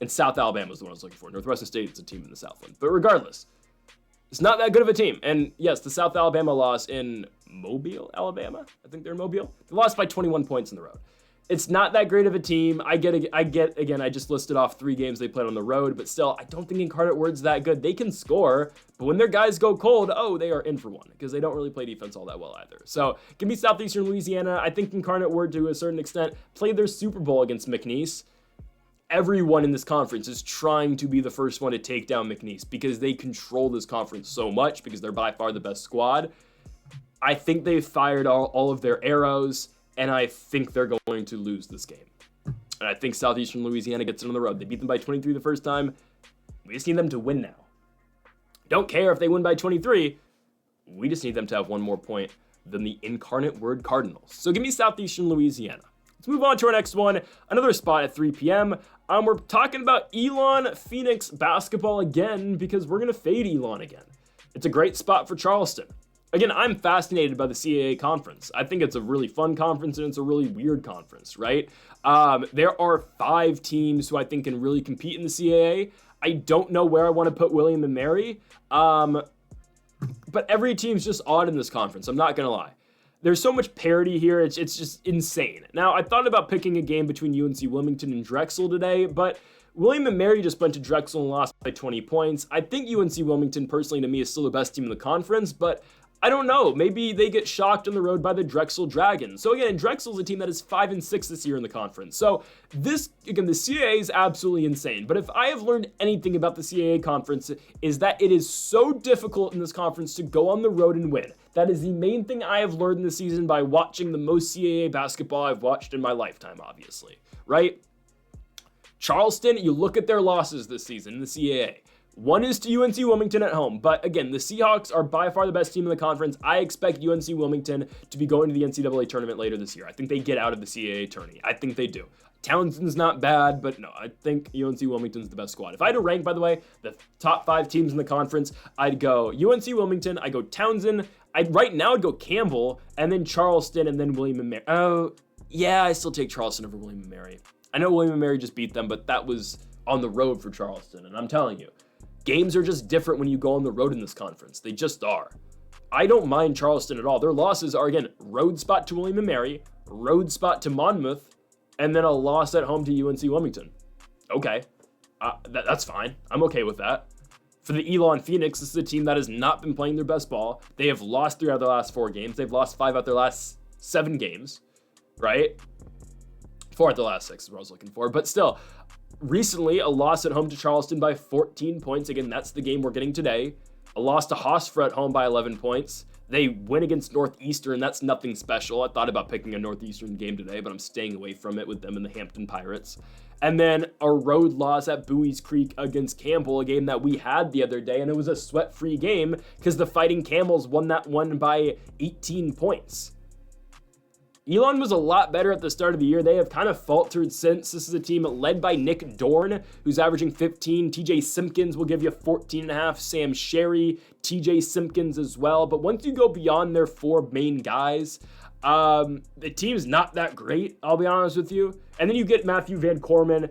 S1: And South Alabama was the one I was looking for. Northwestern State is a team in the Southland. But regardless, it's not that good of a team. And yes, the South Alabama loss in Mobile, Alabama. I think they're in Mobile. They lost by 21 points on the road. It's not that great of a team. I just listed off 3 games they played on the road, but still, I don't think Incarnate Word's that good. They can score, but when their guys go cold, they are in for one, because they don't really play defense all that well either. So, give me Southeastern Louisiana. I think Incarnate Word, to a certain extent, played their Super Bowl against McNeese. Everyone in this conference is trying to be the first one to take down McNeese because they control this conference so much, because they're by far the best squad. I think they've fired all of their arrows, and I think they're going to lose this game. And I think Southeastern Louisiana gets it on the road. They beat them by 23 the first time. We just need them to win now. Don't care if they win by 23. We just need them to have one more point than the Incarnate Word Cardinals. So give me Southeastern Louisiana. Let's move on to our next one. Another spot at 3 p.m. We're talking about Elon Phoenix basketball again, because we're going to fade Elon again. It's a great spot for Charleston. Again, I'm fascinated by the CAA conference. I think it's a really fun conference, and it's a really weird conference, right? There are 5 teams who I think can really compete in the CAA. I don't know where I want to put William and Mary, but every team's just odd in this conference. I'm not going to lie. There's so much parity here, it's just insane. Now, I thought about picking a game between UNC Wilmington and Drexel today, but William and Mary just went to Drexel and lost by 20 points. I think UNC Wilmington, personally, to me, is still the best team in the conference, but I don't know. Maybe they get shocked on the road by the Drexel Dragons. So again, Drexel's a team that is 5-6 this year in the conference. So the CAA is absolutely insane. But if I have learned anything about the CAA conference, is that it is so difficult in this conference to go on the road and win. That is the main thing I have learned this season by watching the most CAA basketball I've watched in my lifetime, obviously, right? Charleston, you look at their losses this season in the CAA. One is to UNC Wilmington at home, but again, the Seahawks are by far the best team in the conference. I expect UNC Wilmington to be going to the NCAA tournament later this year. I think they get out of the CAA tourney. I think they do. Townsend's not bad, but no, I think UNC Wilmington's the best squad. If I had to rank, by the way, the top 5 teams in the conference, I'd go UNC Wilmington, I go Townsend, Right now I'd go Campbell and then Charleston and then William and Mary. Oh, yeah, I still take Charleston over William and Mary. I know William and Mary just beat them, but that was on the road for Charleston. And I'm telling you, games are just different when you go on the road in this conference. They just are. I don't mind Charleston at all. Their losses are, again, road spot to William and Mary, road spot to Monmouth, and then a loss at home to UNC Wilmington. Okay, that's fine. I'm okay with that. For the Elon Phoenix, this is a team that has not been playing their best ball. They have lost 3 out of their last 4 games. They've lost 5 out of their last 7 games, right? 4 out of the last 6 is what I was looking for. But still, recently, a loss at home to Charleston by 14 points. Again, that's the game we're getting today. A loss to Hofstra at home by 11 points. They win against Northeastern. That's nothing special. I thought about picking a Northeastern game today, but I'm staying away from it with them and the Hampton Pirates. And then a road loss at Bowie's Creek against Campbell, a game that we had the other day, and it was a sweat-free game because the Fighting Camels won that one by 18 points. Elon was a lot better at the start of the year. They have kind of faltered since. This is a team led by Nick Dorn, who's averaging 15. TJ Simpkins will give you 14.5. Sam Sherry, TJ Simpkins as well. But once you go beyond their 4 main guys, the team's not that great, I'll be honest with you. And then you get Matthew Van Coman,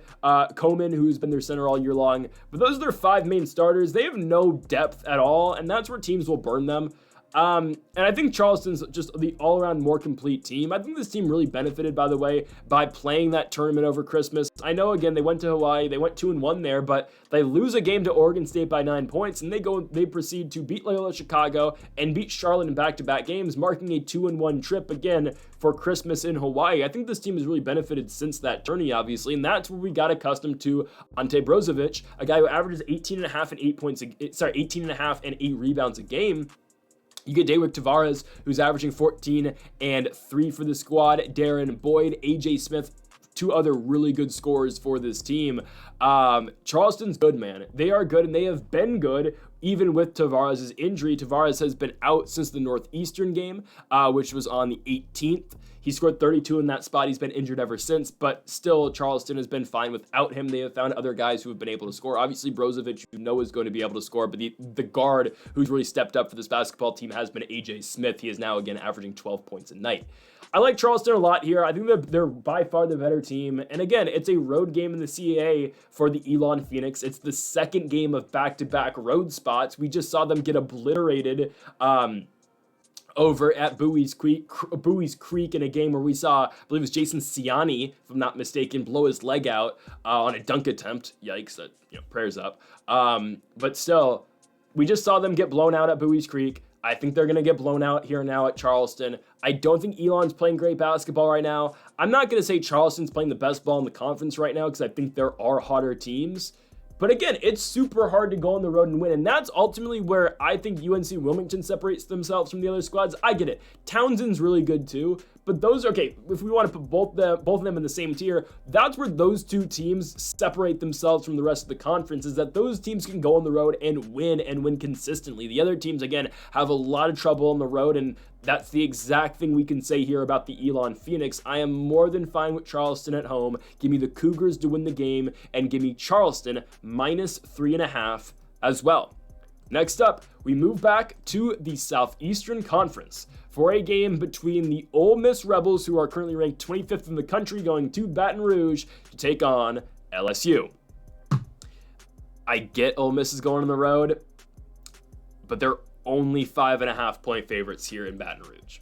S1: who's been their center all year long. But those are their 5 main starters. They have no depth at all, and that's where teams will burn them. And I think Charleston's just the all-around more complete team. I think this team really benefited, by the way, by playing that tournament over Christmas. I know, again, they went to Hawaii, they went 2-1 there, but they lose a game to Oregon State by 9 points, and they proceed to beat Loyola Chicago and beat Charlotte in back-to-back games, marking a 2-1 trip again for Christmas in Hawaii. I think this team has really benefited since that tourney, obviously, and that's where we got accustomed to Ante Brozovic, a guy who averages 18 and a half and 8 rebounds a game. You get Daywick Tavares, who's averaging 14 and 3 for the squad. Darren Boyd, AJ Smith, 2 other really good scorers for this team. Charleston's good, man. They are good, and they have been good even with Tavares' injury. Tavares has been out since the Northeastern game, which was on the 18th. He scored 32 in that spot. He's been injured ever since, but still, Charleston has been fine without him. They have found other guys who have been able to score. Obviously, Brozovic, you know, is going to be able to score, but the guard who's really stepped up for this basketball team has been AJ Smith. He is now, again, averaging 12 points a night. I like Charleston a lot here. I think they're by far the better team. And again, it's a road game in the CAA for the Elon Phoenix. It's the second game of back-to-back road spots. We just saw them get obliterated over at Bowie's Creek in a game where we saw, I believe it was Jason Ciani, if I'm not mistaken, blow his leg out on a dunk attempt. Yikes, that, prayers up. But still, we just saw them get blown out at Bowie's Creek. I think they're going to get blown out here now at Charleston. I don't think Elon's playing great basketball right now. I'm not going to say Charleston's playing the best ball in the conference right now because I think there are hotter teams. But again, it's super hard to go on the road and win, and that's ultimately where I think UNC Wilmington separates themselves from the other squads. I get it. Townsend's really good too, but those, okay, if we want to put both of them in the same tier, that's where those 2 teams separate themselves from the rest of the conference, is that those teams can go on the road and win consistently. The other teams, again, have a lot of trouble on the road, and that's the exact thing we can say here about the Elon Phoenix. I am more than fine with Charleston at home. Give me the Cougars to win the game, and give me Charleston minus 3.5 as well. Next up, we move back to the Southeastern Conference for a game between the Ole Miss Rebels, who are currently ranked 25th in the country, going to Baton Rouge to take on LSU. I get Ole Miss is going on the road, but they're only 5.5 point favorites here in Baton Rouge.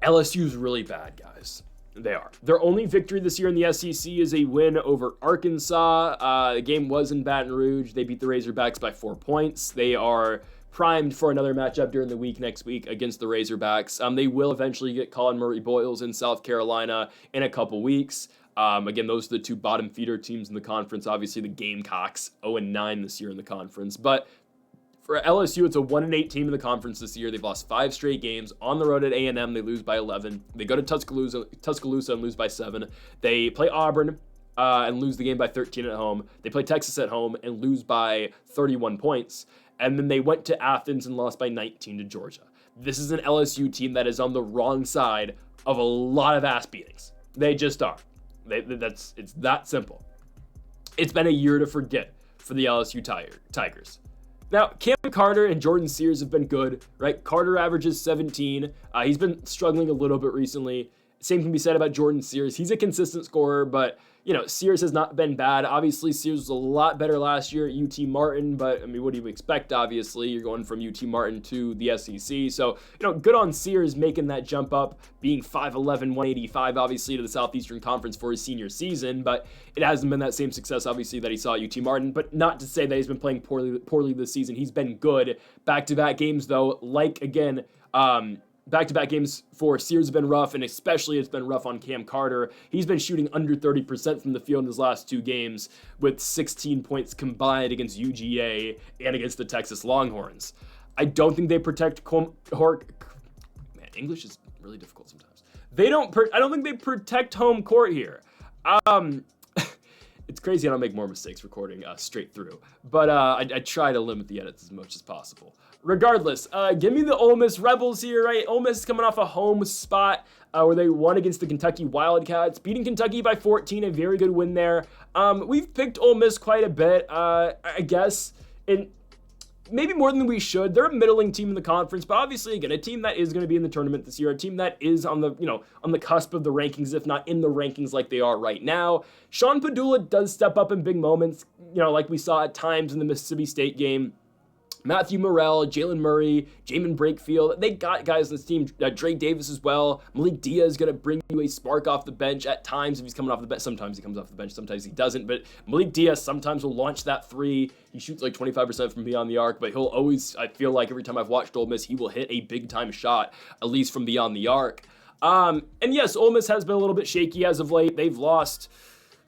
S1: LSU's really bad, guys. They are. Their only victory this year in the SEC is a win over Arkansas. The game was in Baton Rouge. They beat the Razorbacks by 4 points. They are primed for another matchup during the week next week against the Razorbacks. They will eventually get Colin Murray-Boyles in South Carolina in a couple weeks. Again, those are the 2 bottom feeder teams in the conference. Obviously, the Gamecocks, 0-9 this year in the conference. But for LSU, it's a 1-8 team in the conference this year. They've lost 5 straight games. On the road at A&M, they lose by 11. They go to Tuscaloosa and lose by 7. They play Auburn and lose the game by 13 at home. They play Texas at home and lose by 31 points. And then they went to Athens and lost by 19 to Georgia. This is an LSU team that is on the wrong side of a lot of ass beatings. They just are. It's that simple. It's been a year to forget for the LSU Tigers. Now, Cam Carter and Jordan Sears have been good, right? Carter averages 17. He's been struggling a little bit recently. Same can be said about Jordan Sears. He's a consistent scorer, but, Sears has not been bad. Obviously, Sears was a lot better last year at UT Martin, but, what do you expect, obviously? You're going from UT Martin to the SEC. So, good on Sears making that jump up, being 5'11", 185, obviously, to the Southeastern Conference for his senior season, but it hasn't been that same success, obviously, that he saw at UT Martin, but not to say that he's been playing poorly this season. He's been good. Back-to-back games, though, back-to-back games for Sears have been rough, and especially it's been rough on Cam Carter. He's been shooting under 30% from the field in his last 2 games with 16 points combined against UGA and against the Texas Longhorns. I don't think they protect English is really difficult sometimes. I don't think they protect home court here. It's crazy I don't make more mistakes recording straight through, but I try to limit the edits as much as possible. Regardless, give me the Ole Miss Rebels here, right? Ole Miss is coming off a home spot where they won against the Kentucky Wildcats, beating Kentucky by 14, a very good win there. We've picked Ole Miss quite a bit, I guess, and maybe more than we should. They're a middling team in the conference, but obviously, again, a team that is going to be in the tournament this year, a team that is on the cusp of the rankings, if not in the rankings like they are right now. Sean Padula does step up in big moments, like we saw at times in the Mississippi State game. Matthew Morrell, Jalen Murray, Jamin Brakefield, they got guys on this team. Dre Davis as well. Malik Diaz is going to bring you a spark off the bench at times if he's coming off the bench. Sometimes he comes off the bench, sometimes he doesn't. But Malik Diaz sometimes will launch that 3. He shoots like 25% from beyond the arc, but he'll always, I feel like every time I've watched Ole Miss, he will hit a big-time shot, at least from beyond the arc. And yes, Ole Miss has been a little bit shaky as of late. They've lost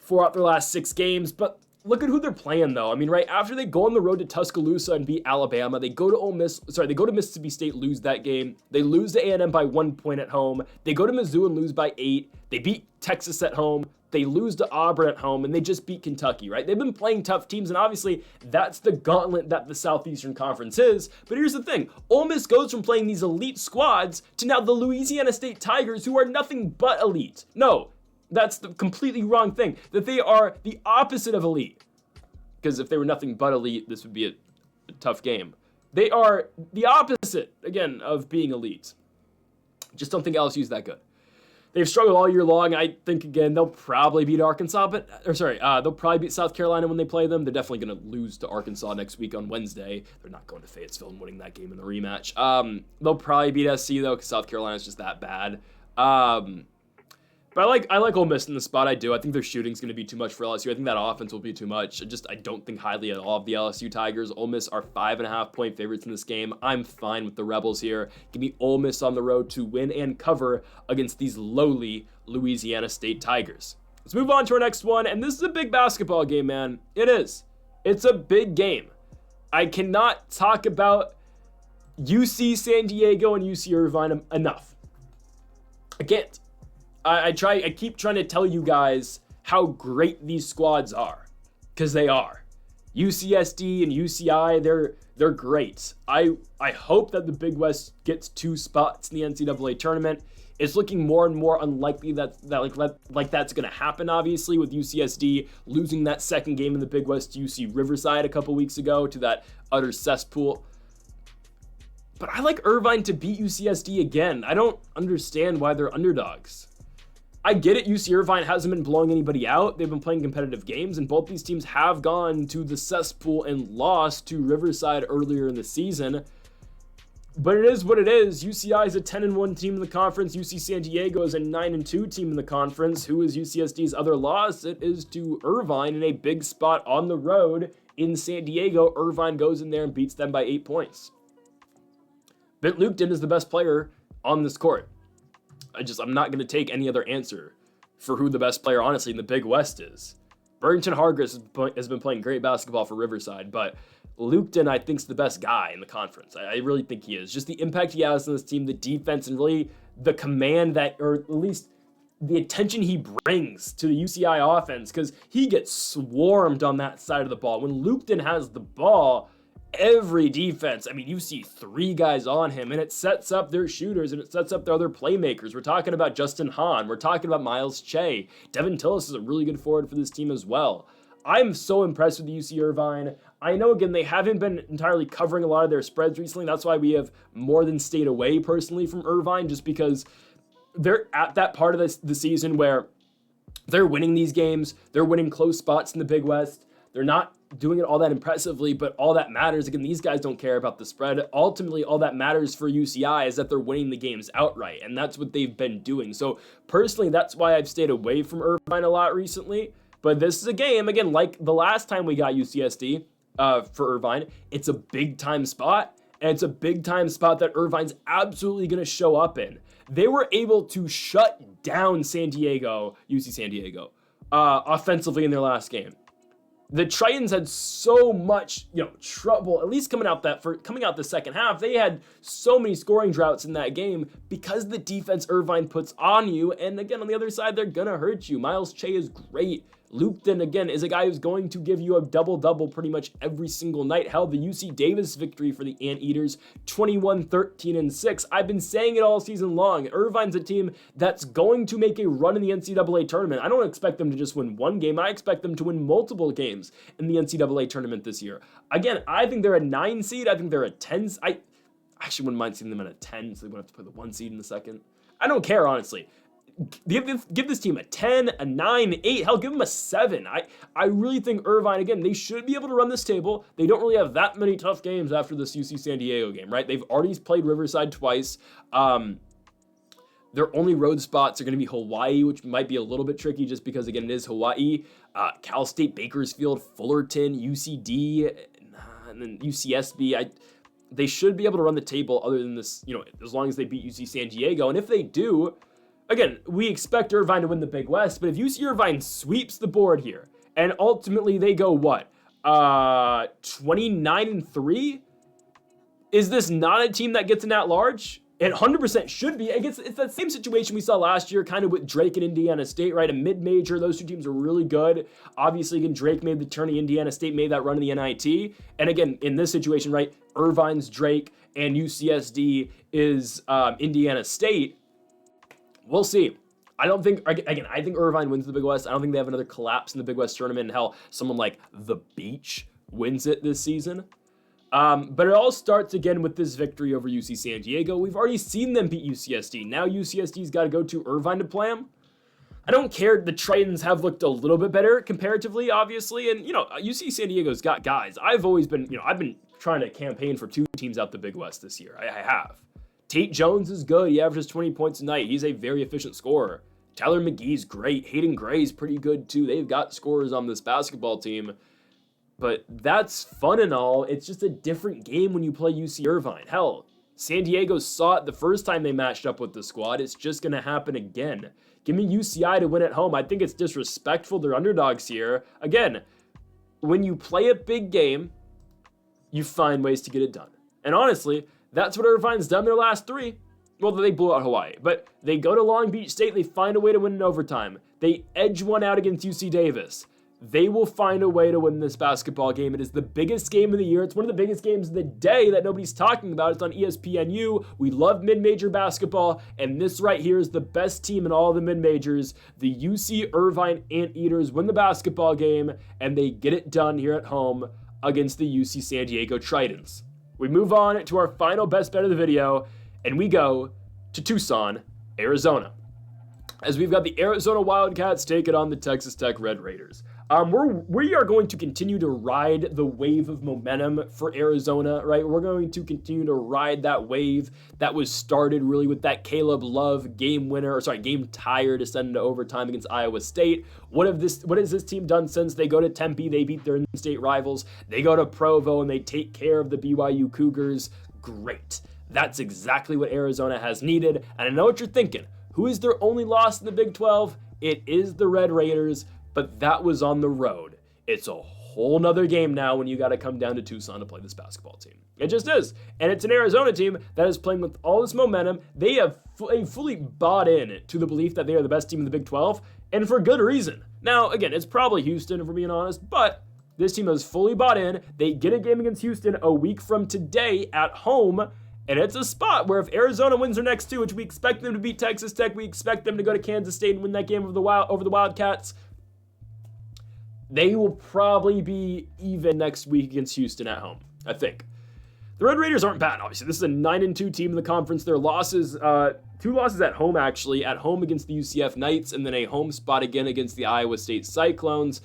S1: 4 out of their last 6 games, but look at who they're playing, though. Right after they go on the road to Tuscaloosa and beat Alabama, they go to Mississippi State, lose that game. They lose to A&M by 1 point at home. They go to Mizzou and lose by 8. They beat Texas at home. They lose to Auburn at home, and they just beat Kentucky, right? They've been playing tough teams, and obviously that's the gauntlet that the Southeastern Conference is. But here's the thing. Ole Miss goes from playing these elite squads to now the Louisiana State Tigers, who are nothing but elite. No, that's the completely wrong thing. That they are the opposite of elite. Because if they were nothing but elite, this would be a tough game. They are the opposite, again, of being elite. Just don't think LSU's that good. They've struggled all year long. I think, again, they'll probably beat Arkansas, they'll probably beat South Carolina when they play them. They're definitely going to lose to Arkansas next week on Wednesday. They're not going to Fayetteville and winning that game in the rematch. They'll probably beat SC, though, because South Carolina's just that bad. But I like Ole Miss in the spot. I do. I think their shooting's going to be too much for LSU. I think that offense will be too much. I don't think highly at all of the LSU Tigers. Ole Miss are 5.5-point favorites in this game. I'm fine with the Rebels here. Give me Ole Miss on the road to win and cover against these lowly Louisiana State Tigers. Let's move on to our next one, and this is a big basketball game, man. It is. It's a big game. I cannot talk about UC San Diego and UC Irvine enough. I can't. I keep trying to tell you guys how great these squads are, because they are. UCSD and UCI, they're great. I hope that the Big West gets 2 spots in the NCAA tournament. It's looking more and more unlikely that's going to happen, obviously, with UCSD losing that second game in the Big West to UC Riverside a couple weeks ago to that utter cesspool. But I like Irvine to beat UCSD again. I don't understand why they're underdogs. I get it, UC Irvine hasn't been blowing anybody out. They've been playing competitive games, and both these teams have gone to the cesspool and lost to Riverside earlier in the season. But it is what it is. UCI is a 10-1 team in the conference. UC San Diego is a 9-2 team in the conference. Who is UCSD's other loss? It is to Irvine in a big spot on the road in San Diego. Irvine goes in there and beats them by 8 points. Bent Lukton is the best player on this court. I'm not going to take any other answer for who the best player, honestly, in the Big West is. Burrington Hargis has been playing great basketball for Riverside, but Lukton, I think, is the best guy in the conference. I really think he is. Just the impact he has on this team, the defense, and really the command or at least the attention he brings to the UCI offense, because he gets swarmed on that side of the ball. When Lukton has the ball, every defense, you see 3 guys on him, and it sets up their shooters, and it sets up their other playmakers. We're talking about Justin Hahn. We're talking about Miles Che. Devin Tillis is a really good forward for this team as well. I'm so impressed with UC Irvine. I know, again, they haven't been entirely covering a lot of their spreads recently. That's why we have more than stayed away personally from Irvine, just because they're at that part of the season where they're winning these games. They're winning close spots in the Big West. They're not doing it all that impressively, but all that matters, again, these guys don't care about the spread. Ultimately, all that matters for UCI is that they're winning the games outright, and that's what they've been doing. So personally, that's why I've stayed away from Irvine a lot recently. But this is a game, again, like the last time we got UCSD for Irvine, it's a big-time spot, and it's a big-time spot that Irvine's absolutely going to show up in. They were able to shut down San Diego, UC San Diego, offensively in their last game. The Tritons had so much, trouble, at least coming out the second half. They had so many scoring droughts in that game because the defense Irvine puts on you. And again, on the other side, they're going to hurt you. Miles Che is great. Lupton, again, is a guy who's going to give you a double-double pretty much every single night. Hell, the UC Davis victory for the Anteaters, 21-13-6. I've been saying it all season long. Irvine's a team that's going to make a run in the NCAA tournament. I don't expect them to just win one game. I expect them to win multiple games in the NCAA tournament this year. Again, I think they're a 9 seed. I think they're a 10. I actually wouldn't mind seeing them at a 10, so they wouldn't have to play the 1 seed in the second. I don't care, honestly. Give this team a 10, a 9, 8, hell, give them a 7. I really think Irvine, again, they should be able to run this table. They don't really have that many tough games after this UC San Diego game, right? They've already played Riverside twice. Their only road spots are going to be Hawaii, which might be a little bit tricky just because, again, it is Hawaii. Cal State, Bakersfield, Fullerton, UCD, and then UCSB. They should be able to run the table other than this, as long as they beat UC San Diego. And if they do, again, we expect Irvine to win the Big West, but if UC Irvine sweeps the board here, and ultimately they go, 29-3? Is this not a team that gets an at-large? It 100% should be. I guess it's that same situation we saw last year, kind of with Drake and Indiana State, right? A mid-major, those two teams are really good. Obviously, again, Drake made the tourney, Indiana State made that run in the NIT. And again, in this situation, right, Irvine's Drake and UCSD is Indiana State. We'll see. I think Irvine wins the Big West. I don't think they have another collapse in the Big West tournament. And hell, someone like The Beach wins it this season. But it all starts again with this victory over UC San Diego. We've already seen them beat UCSD. Now UCSD's got to go to Irvine to play them. I don't care. The Tritons have looked a little bit better comparatively, obviously. And, UC San Diego's got guys. I've been trying to campaign for 2 teams out the Big West this year. I have. Tate Jones is good. He averages 20 points a night. He's a very efficient scorer. Tyler McGee's great. Hayden Gray's pretty good too. They've got scorers on this basketball team. But that's fun and all. It's just a different game when you play UC Irvine. Hell, San Diego saw it the first time they matched up with the squad. It's just going to happen again. Give me UCI to win at home. I think it's disrespectful. They're underdogs here. Again, when you play a big game, you find ways to get it done. And honestly, that's what Irvine's done their last 3. Well, they blew out Hawaii, but they go to Long Beach State, they find a way to win in overtime. They edge one out against UC Davis. They will find a way to win this basketball game. It is the biggest game of the year. It's one of the biggest games of the day that nobody's talking about. It's on ESPNU. We love mid-major basketball, and this right here is the best team in all the mid-majors. The UC Irvine Anteaters win the basketball game, and they get it done here at home against the UC San Diego Tritons. We move on to our final best bet of the video, and we go to Tucson, Arizona, as we've got the Arizona Wildcats taking on the Texas Tech Red Raiders. We are going to continue to ride the wave of momentum for Arizona, right? We're going to continue to ride that wave that was started really with that Caleb Love game tire to send into overtime against Iowa State. What has this team done since? They go to Tempe, they beat their in-state rivals. They go to Provo and they take care of the BYU Cougars. Great. That's exactly what Arizona has needed. And I know what you're thinking. Who is their only loss in the Big 12? It is the Red Raiders. But that was on the road. It's a whole nother game now when you got to come down to Tucson to play this basketball team. It just is. And it's an Arizona team that is playing with all this momentum. They have fully bought in to the belief that they are the best team in the Big 12, and for good reason. Now, again, it's probably Houston, if we're being honest, but this team has fully bought in. They get a game against Houston a week from today at home, and it's a spot where if Arizona wins their next 2, which we expect them to beat Texas Tech, we expect them to go to Kansas State and win that game over the Wildcats. They will probably be even next week against Houston at home, I think. The Red Raiders aren't bad, obviously. This is a 9-2 team in the conference. Their losses, 2 losses at home, actually. At home against the UCF Knights, and then a home spot again against the Iowa State Cyclones.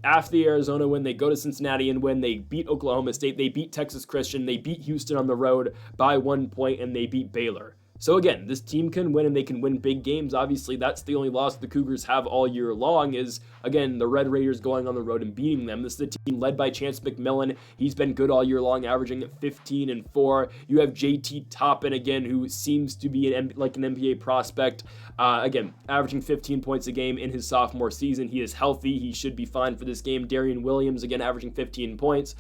S1: After the Arizona win, they go to Cincinnati and win. They beat Oklahoma State. They beat Texas Christian. They beat Houston on the road by 1 point, and they beat Baylor. So again, this team can win, and they can win big games. Obviously, that's the only loss the Cougars have all year long is, again, the Red Raiders going on the road and beating them. This is a team led by Chance McMillan. He's been good all year long, averaging 15-4. You have JT Toppin, again, who seems to be an NBA prospect. Again, averaging 15 points a game in his sophomore season. He is healthy. He should be fine for this game. Darian Williams, again, averaging 15 points.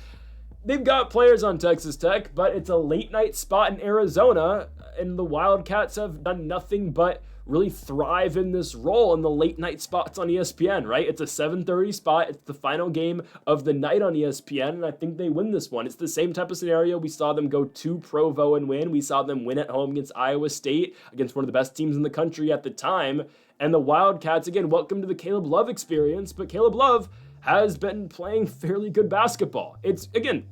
S1: They've got players on Texas Tech, but it's a late night spot in Arizona, and the Wildcats have done nothing but really thrive in this role in the late night spots on ESPN, right? It's a 7:30 spot. It's the final game of the night on ESPN, and I think they win this one. It's the same type of scenario. We saw them go to Provo and win. We saw them win at home against Iowa State, against one of the best teams in the country at the time. And the Wildcats, again, welcome to the Caleb Love experience, but Caleb Love has been playing fairly good basketball. It's, again,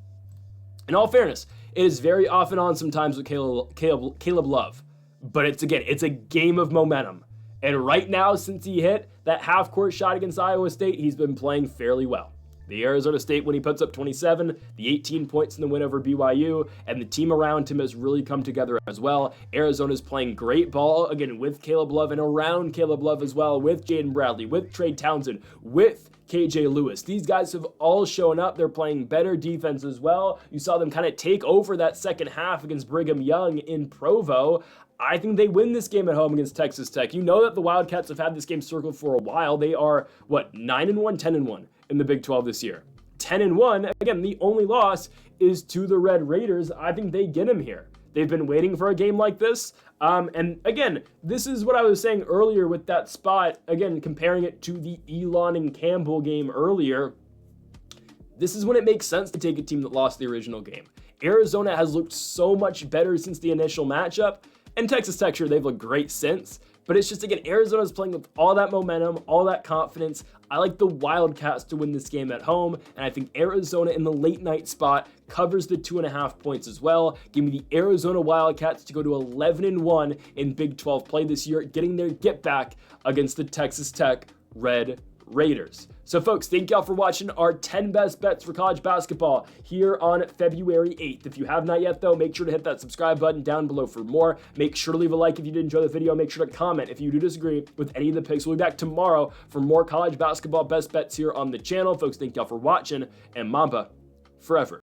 S1: in all fairness, it is very off and on sometimes with Caleb Love. But it's a game of momentum. And right now, since he hit that half-court shot against Iowa State, he's been playing fairly well. The Arizona State, when he puts up 27, the 18 points in the win over BYU, and the team around him has really come together as well. Arizona's playing great ball, again, with Caleb Love and around Caleb Love as well, with Jaden Bradley, with Trey Townsend, with KJ Lewis. These guys have all shown up. They're playing better defense as well. You saw them kind of take over that second half against Brigham Young in Provo. I think they win this game at home against Texas Tech. You know that the Wildcats have had this game circled for a while. They are, 9-1, 10-1 in the Big 12 this year. 10-1, again, the only loss is to the Red Raiders. I think they get them here. They've been waiting for a game like this. And again, this is what I was saying earlier with that spot, again, comparing it to the Elon and Campbell game earlier. This is when it makes sense to take a team that lost the original game. Arizona has looked so much better since the initial matchup, and Texas Tech, sure, they've looked great since. But it's just, again, Arizona's playing with all that momentum, all that confidence. I like the Wildcats to win this game at home, and I think Arizona in the late night spot covers the 2.5 points as well. Give me the Arizona Wildcats to go to 11-1 in Big 12 play this year, getting their get back against the Texas Tech Red Raiders. So folks, thank y'all for watching our 10 best bets for college basketball here on February 8th. If you have not yet though, make sure to hit that subscribe button down below for more. Make sure to leave a like if you did enjoy the video. Make sure to comment if you do disagree with any of the picks. We'll be back tomorrow for more college basketball best bets here on the channel. Folks, thank y'all for watching, and Mamba forever.